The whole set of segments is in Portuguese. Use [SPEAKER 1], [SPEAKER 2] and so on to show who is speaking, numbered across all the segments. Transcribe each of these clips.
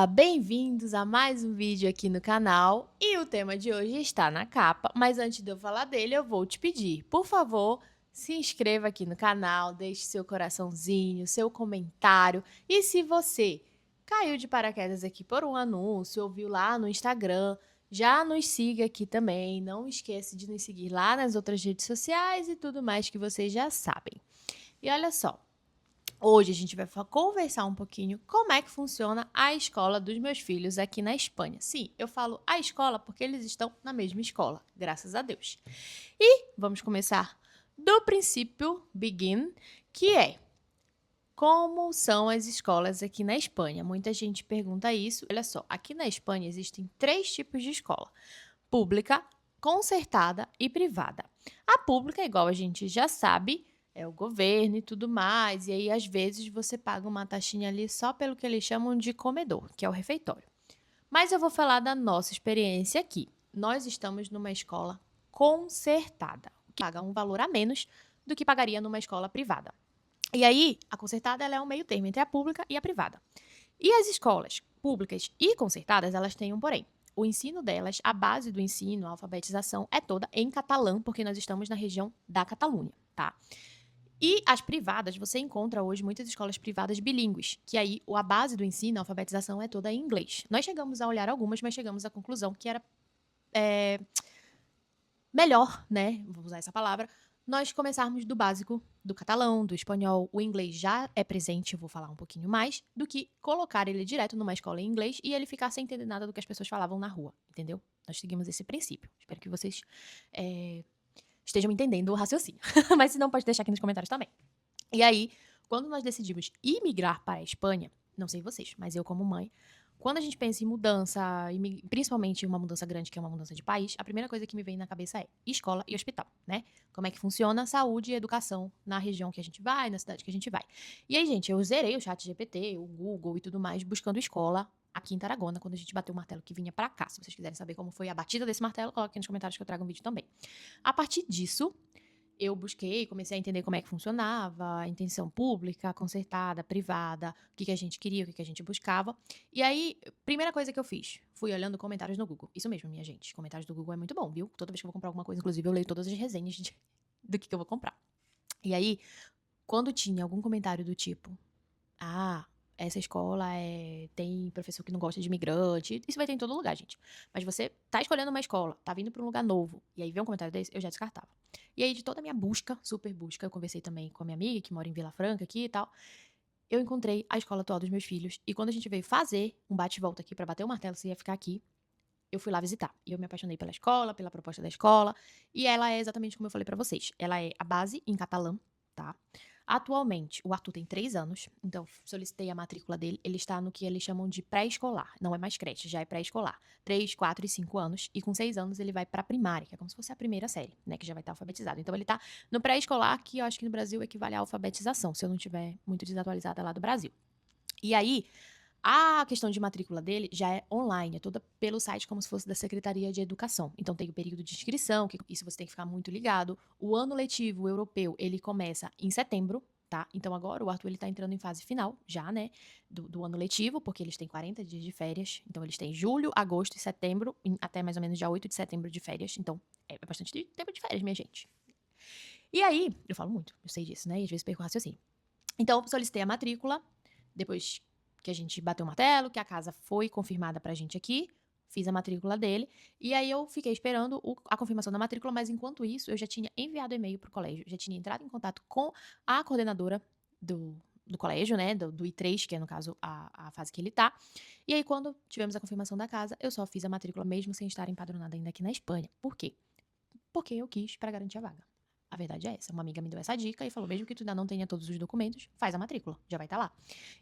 [SPEAKER 1] Bem-vindos a mais um vídeo aqui no canal e o tema de hoje está na capa, mas antes de eu falar dele eu vou te pedir, por favor, se inscreva aqui no canal, deixe seu coraçãozinho, seu comentário e se você caiu de paraquedas aqui por um anúncio, ouviu lá no Instagram, já nos siga aqui também, não esqueça de nos seguir lá nas outras redes sociais e tudo mais que vocês já sabem. E olha só, hoje a gente vai conversar um pouquinho como é que funciona a escola dos meus filhos aqui na Espanha. Sim, eu falo a escola porque eles estão na mesma escola, graças a Deus. E vamos começar do princípio, begin, que é como são as escolas aqui na Espanha. Muita gente pergunta isso. Olha só, aqui na Espanha existem 3 tipos de escola: pública, concertada e privada. A pública, igual a gente já sabe, é o governo e tudo mais, e aí às vezes você paga uma taxinha ali só pelo que eles chamam de comedor, que é o refeitório. Mas eu vou falar da nossa experiência aqui. Nós estamos numa escola concertada, que paga um valor a menos do que pagaria numa escola privada. E aí, a concertada ela é um meio termo entre a pública e a privada. E as escolas públicas e concertadas, elas têm um porém. O ensino delas, a base do ensino, a alfabetização, é toda em catalão, porque nós estamos na região da Catalunha, tá? E as privadas, você encontra hoje muitas escolas privadas bilíngues, que aí a base do ensino, a alfabetização é toda em inglês. Nós chegamos a olhar algumas, mas chegamos à conclusão que era melhor, né? Vou usar essa palavra, nós começarmos do básico, do catalão, do espanhol. O inglês já é presente, eu vou falar um pouquinho mais, do que colocar ele direto numa escola em inglês e ele ficar sem entender nada do que as pessoas falavam na rua, entendeu? Nós seguimos esse princípio. Espero que vocês estejam entendendo o raciocínio. Mas se não, pode deixar aqui nos comentários também. E aí, quando nós decidimos imigrar para a Espanha, não sei vocês, mas eu como mãe, quando a gente pensa em mudança, principalmente uma mudança grande, que é uma mudança de país, a primeira coisa que me vem na cabeça é escola e hospital, né? Como é que funciona a saúde e educação na região que a gente vai, na cidade que a gente vai. E aí, gente, eu zerei o chat GPT, o Google e tudo mais, buscando escola aqui em Tarragona, quando a gente bateu o martelo que vinha para cá. Se vocês quiserem saber como foi a batida desse martelo, coloque aqui nos comentários que eu trago um vídeo também. A partir disso, eu busquei, comecei a entender como é que funcionava, a intenção pública, concertada, privada, o que a gente queria, o que a gente buscava. E aí, primeira coisa que eu fiz, fui olhando comentários no Google. Isso mesmo, minha gente, comentários do Google é muito bom, viu? Toda vez que eu vou comprar alguma coisa, inclusive, eu leio todas as resenhas do que eu vou comprar. E aí, quando tinha algum comentário do tipo, ah, essa escola tem professor que não gosta de imigrante. Isso vai ter em todo lugar, gente. Mas você tá escolhendo uma escola, tá vindo pra um lugar novo, e aí vê um comentário desse, eu já descartava. E aí, de toda a minha busca, super busca, eu conversei também com a minha amiga, que mora em Vila Franca aqui e tal, eu encontrei a escola atual dos meus filhos. E quando a gente veio fazer um bate-volta aqui pra bater o martelo se ia ficar aqui, eu fui lá visitar. E eu me apaixonei pela escola, pela proposta da escola. E ela é exatamente como eu falei pra vocês. Ela é a base em catalã, tá? Atualmente, o Arthur tem 3 anos, então solicitei a matrícula dele. Ele está no que eles chamam de pré-escolar. Não é mais creche, já é pré-escolar. 3, 4 e 5 anos. E com 6 anos ele vai pra primária, que é como se fosse a primeira série, né? Que já vai estar alfabetizado. Então ele tá no pré-escolar, que eu acho que no Brasil equivale à alfabetização, se eu não tiver muito desatualizada lá do Brasil. E aí, a questão de matrícula dele já é online, é toda pelo site como se fosse da Secretaria de Educação. Então tem o período de inscrição, que isso você tem que ficar muito ligado. O ano letivo europeu, ele começa em setembro, tá? Então agora o Arthur ele tá entrando em fase final já, né, do ano letivo, porque eles têm 40 dias de férias. Então eles têm julho, agosto e setembro, até mais ou menos dia 8 de setembro de férias. Então é bastante tempo de férias, minha gente. E aí, eu falo muito, eu sei disso, né? E às vezes perco o raciocínio. Então, solicitei a matrícula, depois que a gente bateu o martelo, que a casa foi confirmada pra gente aqui, fiz a matrícula dele, e aí eu fiquei esperando a confirmação da matrícula, mas enquanto isso, eu já tinha enviado e-mail pro colégio, já tinha entrado em contato com a coordenadora do colégio, né, do I3, que é no caso a fase que ele tá. E aí, quando tivemos a confirmação da casa, eu só fiz a matrícula mesmo sem estar empadronada ainda aqui na Espanha. Por quê? Porque eu quis pra garantir a vaga. A verdade é essa. Uma amiga me deu essa dica e falou: mesmo que tu ainda não tenha todos os documentos, faz a matrícula, já vai estar lá.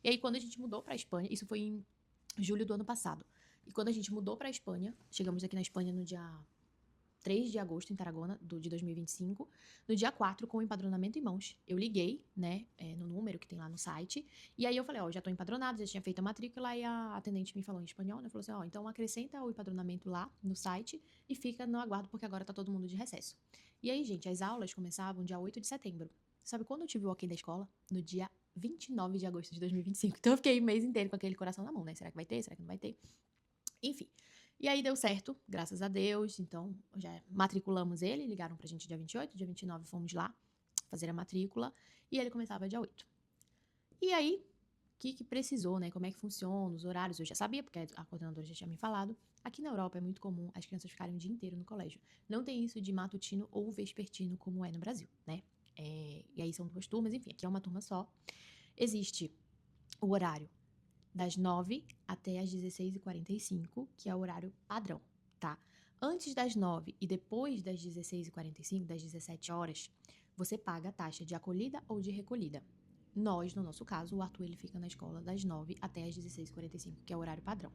[SPEAKER 1] E aí, quando a gente mudou pra Espanha, isso foi em julho do ano passado. E quando a gente mudou pra Espanha, chegamos aqui na Espanha no dia 3 de agosto, em Tarragona, de 2025. No dia 4, com o empadronamento em mãos, eu liguei, né, no número que tem lá no site. E aí eu falei: ó, já tô empadronado, já tinha feito a matrícula. E a atendente me falou em espanhol, né? Falou assim: ó, então acrescenta o empadronamento lá no site e fica no aguardo, porque agora tá todo mundo de recesso. E aí, gente, as aulas começavam dia 8 de setembro. Sabe quando eu tive o ok da escola? No dia 29 de agosto de 2025. Então eu fiquei o mês inteiro com aquele coração na mão, né? Será que vai ter? Será que não vai ter? Enfim. E aí deu certo, graças a Deus. Então já matriculamos ele, ligaram pra gente dia 28, dia 29 fomos lá fazer a matrícula e ele começava dia 8. E aí, o que precisou, né? Como é que funciona, os horários, eu já sabia, porque a coordenadora já tinha me falado. Aqui na Europa é muito comum as crianças ficarem o dia inteiro no colégio. Não tem isso de matutino ou vespertino como é no Brasil, né? E aí são 2 turmas, enfim, aqui é uma turma só. Existe o horário das 9 até as 16h45, que é o horário padrão, tá? Antes das 9 e depois das 16h45, das 17 horas, você paga a taxa de acolhida ou de recolhida. Nós, no nosso caso, o Arthur ele fica na escola das 9 até as 16h45, que é o horário padrão.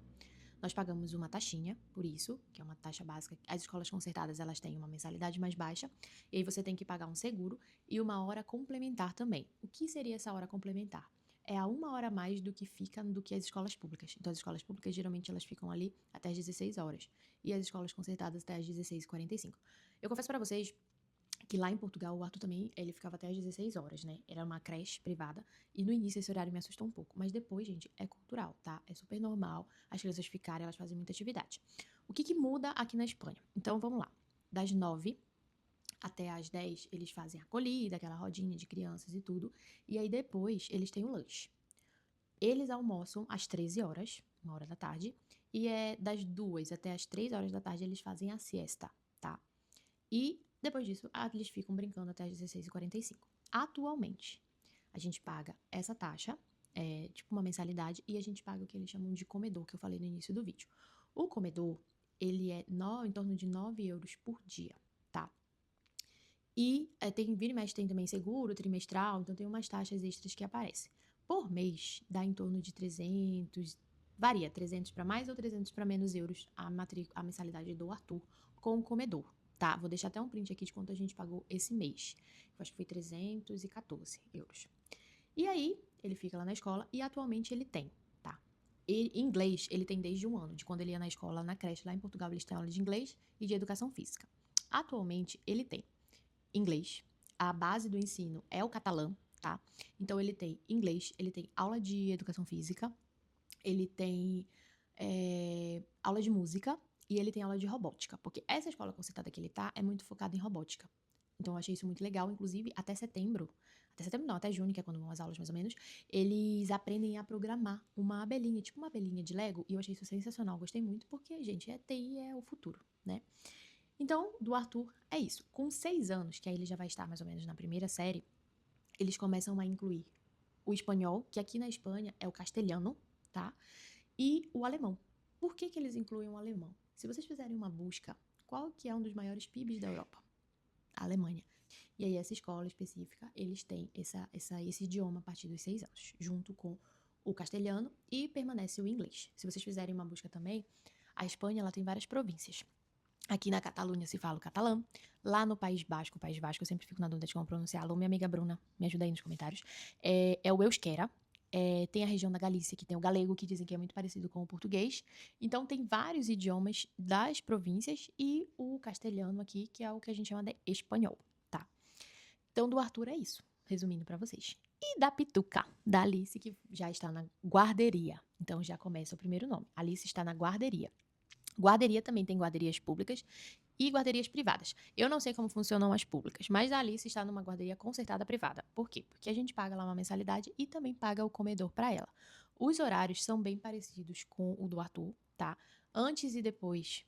[SPEAKER 1] Nós pagamos uma taxinha por isso, que é uma taxa básica. As escolas concertadas, elas têm uma mensalidade mais baixa, e aí você tem que pagar um seguro e uma hora complementar também. O que seria essa hora complementar? É a 1 hora a mais do que as escolas públicas. Então, as escolas públicas, geralmente, elas ficam ali até as 16 horas. E as escolas concertadas até as 16h45. Eu confesso pra vocês que lá em Portugal, o Arthur também, ele ficava até às 16 horas, né? Era uma creche privada. E no início esse horário me assustou um pouco. Mas depois, gente, é cultural, tá? É super normal as crianças ficarem, elas fazem muita atividade. O que muda aqui na Espanha? Então, vamos lá. Das 9 até às 10, eles fazem a acolhida, aquela rodinha de crianças e tudo. E aí depois, eles têm o lanche. Eles almoçam às 13 horas, 1 hora da tarde. E das 2 até às 3 horas da tarde, eles fazem a siesta, tá? E depois disso, eles ficam brincando até as 16h45. Atualmente, a gente paga essa taxa, tipo uma mensalidade, e a gente paga o que eles chamam de comedor, que eu falei no início do vídeo. O comedor, ele é em torno de 9 euros por dia, tá? E vira e mexe, tem também seguro trimestral, então tem umas taxas extras que aparecem. Por mês, dá em torno de 300, varia, 300 para mais ou 300 para menos euros a mensalidade do Arthur com o comedor, tá? Vou deixar até um print aqui de quanto a gente pagou esse mês. Eu acho que foi 314 euros. E aí, ele fica lá na escola e atualmente ele tem, tá? Inglês, ele tem desde 1 ano, de quando ele ia na escola, na creche, lá em Portugal, eles têm aula de inglês e de educação física. Atualmente, ele tem inglês. A base do ensino é o catalão, tá? Então, ele tem inglês, ele tem aula de educação física, ele tem aula de música e ele tem aula de robótica, porque essa escola concertada que ele tá é muito focada em robótica. Então, eu achei isso muito legal. Inclusive, até setembro não, até junho, que é quando vão as aulas mais ou menos, eles aprendem a programar uma abelhinha, tipo uma abelhinha de Lego, e eu achei isso sensacional. Gostei muito, porque, gente, TI é o futuro, né? Então, do Arthur, é isso. Com 6 anos, que aí ele já vai estar mais ou menos na primeira série, eles começam a incluir o espanhol, que aqui na Espanha é o castelhano, tá? E o alemão. Por que eles incluem o alemão? Se vocês fizerem uma busca, qual que é um dos maiores PIBs da Europa? A Alemanha. E aí, essa escola específica, eles têm esse idioma a partir dos 6 anos, junto com o castelhano, e permanece o inglês. Se vocês fizerem uma busca também, a Espanha ela tem várias províncias. Aqui na Catalunha se fala o catalã. Lá no País Basco, eu sempre fico na dúvida de como pronunciar. Alô, minha amiga Bruna, me ajuda aí nos comentários. É o euskera. Tem a região da Galícia, que tem o galego, que dizem que é muito parecido com o português. Então, tem vários idiomas das províncias e o castelhano aqui, que é o que a gente chama de espanhol, tá? Então, do Arthur é isso, resumindo pra vocês. E da Pituca, da Alice, que já está na guarderia. Então, já começa o primeiro nome. Alice está na guarderia. Guarderia também tem guarderias públicas e guarderias privadas. Eu não sei como funcionam as públicas, mas a Alice está numa guarderia concertada privada. Por quê? Porque a gente paga lá uma mensalidade e também paga o comedor para ela. Os horários são bem parecidos com o do Arthur, tá? Antes e depois,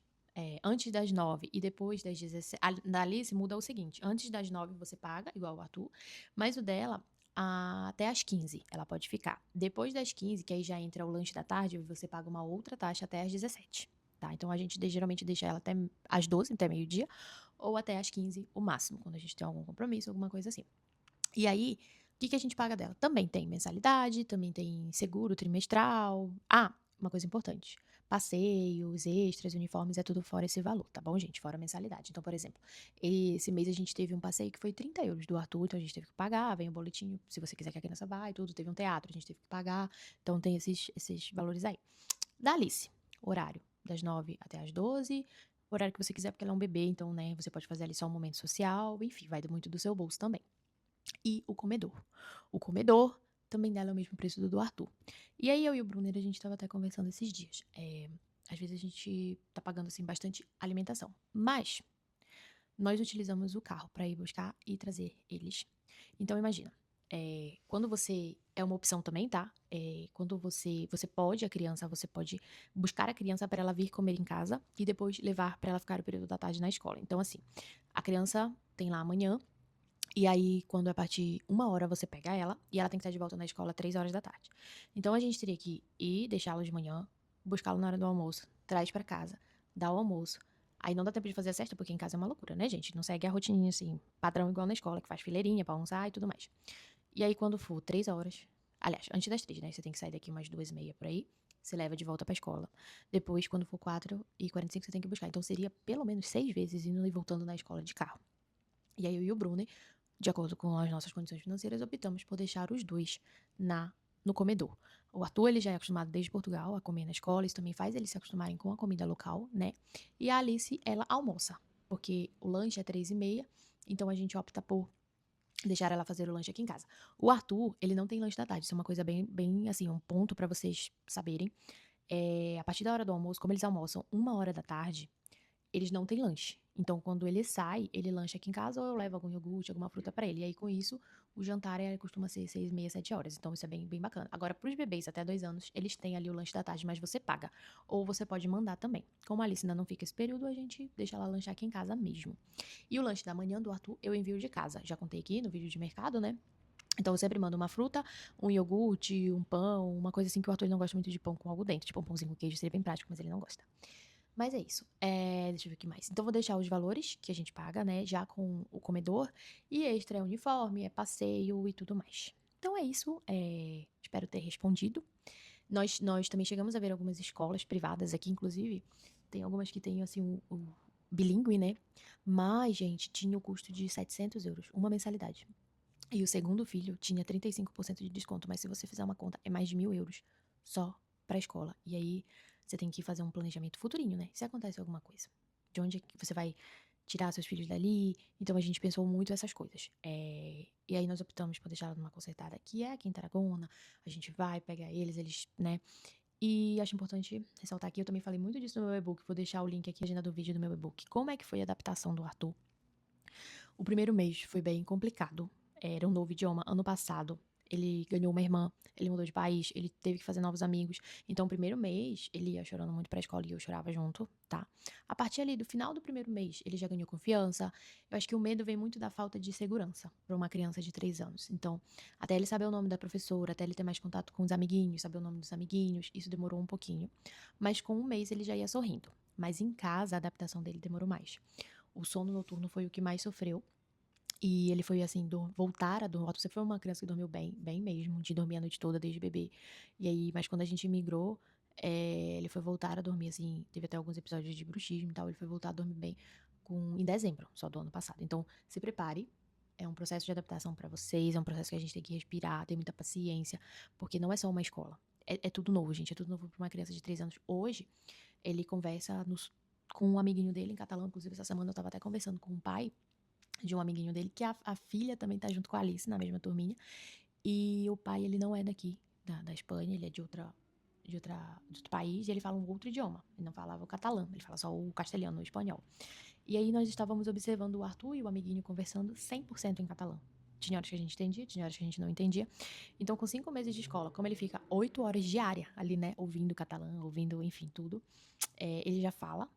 [SPEAKER 1] antes das 9 e depois das 17. A da Alice muda o seguinte: antes das 9 você paga, igual o Arthur, mas o dela até as 15 ela pode ficar. Depois das 15, que aí já entra o lanche da tarde, você paga uma outra taxa até as 17. Tá? Então, a gente geralmente deixa ela até às 12, até meio-dia, ou até às 15, o máximo, quando a gente tem algum compromisso, alguma coisa assim. E aí, o que a gente paga dela? Também tem mensalidade, também tem seguro trimestral. Ah, uma coisa importante. Passeios, extras, uniformes, é tudo fora esse valor, tá bom, gente? Fora a mensalidade. Então, por exemplo, esse mês a gente teve um passeio que foi 30 euros do Arthur, então a gente teve que pagar, vem o boletim, se você quiser que a criança vá e tudo. Teve um teatro, a gente teve que pagar. Então, tem esses valores aí. Da Alice, horário das 9 até as 12, horário que você quiser, porque ela é um bebê, então, né, você pode fazer ali só um momento social, enfim, vai muito do seu bolso também. E o comedor. O comedor também dela é o mesmo preço do Arthur. E aí eu e o Brunner, a gente estava até conversando esses dias. Às vezes a gente tá pagando, assim, bastante alimentação. Mas nós utilizamos o carro para ir buscar e trazer eles. Então imagina, quando você é uma opção também, tá? Quando você pode a criança, você pode buscar a criança para ela vir comer em casa e depois levar para ela ficar o período da tarde na escola. Então assim, a criança tem lá amanhã e aí quando é a partir 1 hora você pega ela e ela tem que estar de volta na escola 3 horas da tarde. Então a gente teria que ir deixá-lo de manhã, buscá-lo na hora do almoço, traz para casa, dá o almoço. Aí não dá tempo de fazer a cesta, porque em casa é uma loucura, né, gente? Não segue a rotininha, assim, padrão igual na escola, que faz fileirinha pra almoçar e tudo mais. E aí, quando for 3 horas, aliás, antes das 3, né? Você tem que sair daqui umas 2h30 por aí. Você leva de volta pra escola. Depois, quando for 4h45, você tem que buscar. Então, seria pelo menos 6 vezes indo e voltando na escola de carro. E aí, eu e o Bruno, de acordo com as nossas condições financeiras, optamos por deixar os dois no comedor. O Arthur, ele já é acostumado desde Portugal a comer na escola, isso também faz eles se acostumarem com a comida local, né? E a Alice, ela almoça, porque o lanche é 3h30, então a gente opta por deixar ela fazer o lanche aqui em casa. O Arthur, ele não tem lanche da tarde, isso é uma coisa bem, bem assim, um ponto pra vocês saberem. A partir da hora do almoço, como eles almoçam 1 hora da tarde, eles não têm lanche. Então, quando ele sai, ele lancha aqui em casa ou eu levo algum iogurte, alguma fruta pra ele. E aí, com isso, o jantar costuma ser 6h30, 7 horas. Então, isso é bem, bem bacana. Agora, pros bebês até 2 anos, eles têm ali o lanche da tarde, mas você paga. Ou você pode mandar também. Como a Alice ainda não fica esse período, a gente deixa ela lanchar aqui em casa mesmo. E o lanche da manhã do Arthur, eu envio de casa. Já contei aqui no vídeo de mercado, né? Então, eu sempre mando uma fruta, um iogurte, um pão, uma coisa assim que o Arthur ele não gosta muito de pão com algo dentro. Tipo, um pãozinho com queijo seria bem prático, mas ele não gosta. Mas é isso. Deixa eu ver o que mais. Então, vou deixar os valores que a gente paga, né? Já com o comedor. E extra é uniforme, é passeio e tudo mais. Então, é isso. Espero ter respondido. Nós também chegamos a ver algumas escolas privadas aqui, inclusive. Tem algumas que têm, assim, o bilíngue, né? Mas, gente, tinha o custo de 700 euros, uma mensalidade. E o segundo filho tinha 35% de desconto, mas se você fizer uma conta, é mais de 1.000 euros só pra escola. E aí você tem que fazer um planejamento futurinho, né? Se acontece alguma coisa. De onde é que você vai tirar seus filhos dali? Então a gente pensou muito essas coisas. E aí nós optamos por deixá-la numa concertada que é aqui em Tarragona. A gente vai pegar eles, né? E acho importante ressaltar aqui, eu também falei muito disso no meu e-book. Vou deixar o link aqui, a agenda do vídeo do meu e-book. Como é que foi a adaptação do Arthur? O primeiro mês foi bem complicado. Era um novo idioma. Ano passado, ele ganhou uma irmã, ele mudou de país, ele teve que fazer novos amigos. Então, o primeiro mês, ele ia chorando muito pra escola e eu chorava junto, tá? A partir ali do final do primeiro mês, ele já ganhou confiança. Eu acho que o medo vem muito da falta de segurança pra uma criança de 3 anos. Então, até ele saber o nome da professora, até ele ter mais contato com os amiguinhos, saber o nome dos amiguinhos, isso demorou um pouquinho. Mas com um mês ele já ia sorrindo. Mas em casa, a adaptação dele demorou mais. O sono noturno foi o que mais sofreu. E ele foi assim, voltar a dormir. Você foi uma criança que dormiu bem, bem mesmo, de dormir a noite toda desde bebê. E aí, mas quando a gente migrou, ele foi voltar a dormir assim. Teve até alguns episódios de bruxismo e tal. Ele foi voltar a dormir bem em dezembro, só do ano passado. Então, se prepare. É um processo de adaptação pra vocês, é um processo que a gente tem que respirar, ter muita paciência, porque não é só uma escola. É tudo novo, gente. É tudo novo pra uma criança de 3 anos. Hoje, ele conversa com um amiguinho dele em catalão. Inclusive, essa semana eu tava até conversando com o pai de um amiguinho dele, que a filha também tá junto com a Alice, na mesma turminha. E o pai, ele não é daqui, da Espanha, ele é de outro país, e ele fala um outro idioma. Ele não falava o catalão, ele fala só o castelhano, o espanhol. E aí nós estávamos observando o Arthur e o amiguinho conversando 100% em catalão. Tinha horas que a gente entendia, tinha horas que a gente não entendia. Então, com 5 meses de escola, como ele fica 8 horas diária ali, né, ouvindo catalão, ouvindo, enfim, tudo, ele já fala,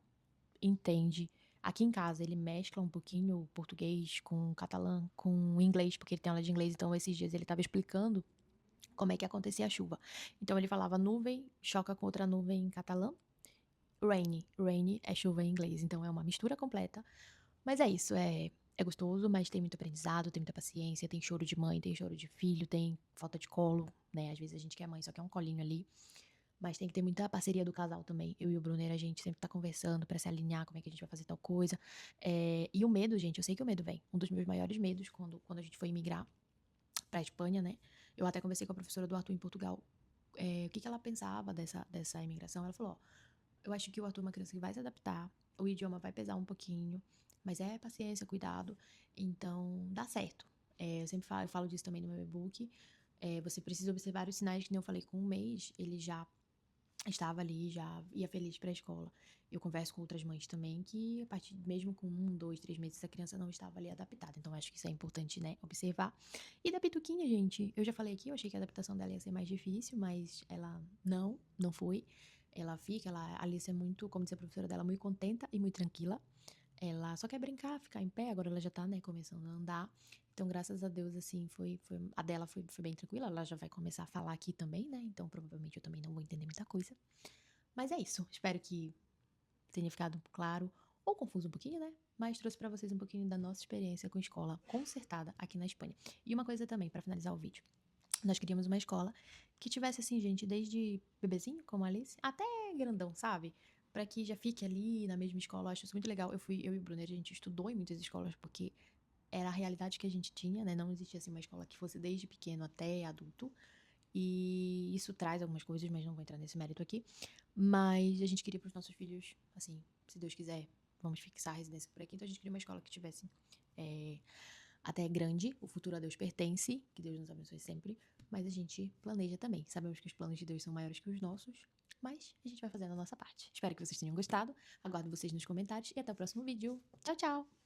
[SPEAKER 1] entende. Aqui em casa ele mescla um pouquinho o português com o catalã, com o inglês, porque ele tem aula de inglês, então esses dias ele estava explicando como é que acontecia a chuva. Então ele falava nuvem, choca com outra nuvem em catalã, rainy. Rainy é chuva em inglês, então é uma mistura completa. Mas é isso, é gostoso, mas tem muito aprendizado, tem muita paciência, tem choro de mãe, tem choro de filho, tem falta de colo, né? Às vezes a gente quer mãe, só quer um colinho ali. Mas tem que ter muita parceria do casal também. Eu e o Brunner, a gente sempre tá conversando pra se alinhar como é que a gente vai fazer tal coisa. E o medo, gente, eu sei que o medo vem. Um dos meus maiores medos quando a gente foi imigrar pra Espanha, né? Eu até conversei com a professora do Arthur em Portugal. O que ela pensava dessa imigração. Ela falou, ó, eu acho que o Arthur é uma criança que vai se adaptar, o idioma vai pesar um pouquinho, mas é paciência, cuidado, então dá certo. Eu sempre falo disso também no meu e-book. Você precisa observar os sinais, que nem eu falei, com um mês, ele já estava ali, já ia feliz para a escola. Eu converso com outras mães também que, a partir, mesmo com 1, 2, 3 meses, a criança não estava ali adaptada. Então, acho que isso é importante, né, observar. E da Pituquinha, gente, eu já falei aqui, eu achei que a adaptação dela ia ser mais difícil, mas ela não foi. A Alice é muito, como disse a professora dela, muito contenta e muito tranquila. Ela só quer brincar, ficar em pé, agora ela já tá, né, começando a andar. Então, graças a Deus, assim, a dela foi bem tranquila, ela já vai começar a falar aqui também, né? Então, provavelmente eu também não vou entender muita coisa. Mas é isso, espero que tenha ficado claro, ou confuso um pouquinho, né? Mas trouxe pra vocês um pouquinho da nossa experiência com escola concertada aqui na Espanha. E uma coisa também, pra finalizar o vídeo. Nós queríamos uma escola que tivesse, assim, gente, desde bebezinho, como a Alice, até grandão, sabe? Pra que já fique ali na mesma escola. Eu acho isso muito legal. Eu e o Brunner, a gente estudou em muitas escolas porque era a realidade que a gente tinha, né? Não existia, assim, uma escola que fosse desde pequeno até adulto. E isso traz algumas coisas, mas não vou entrar nesse mérito aqui. Mas a gente queria para os nossos filhos, assim, se Deus quiser, vamos fixar a residência por aqui. Então a gente queria uma escola que tivesse até grande, o futuro a Deus pertence, que Deus nos abençoe sempre. Mas a gente planeja também. Sabemos que os planos de Deus são maiores que os nossos, mas a gente vai fazendo a nossa parte. Espero que vocês tenham gostado. Aguardo vocês nos comentários e até o próximo vídeo. Tchau, tchau!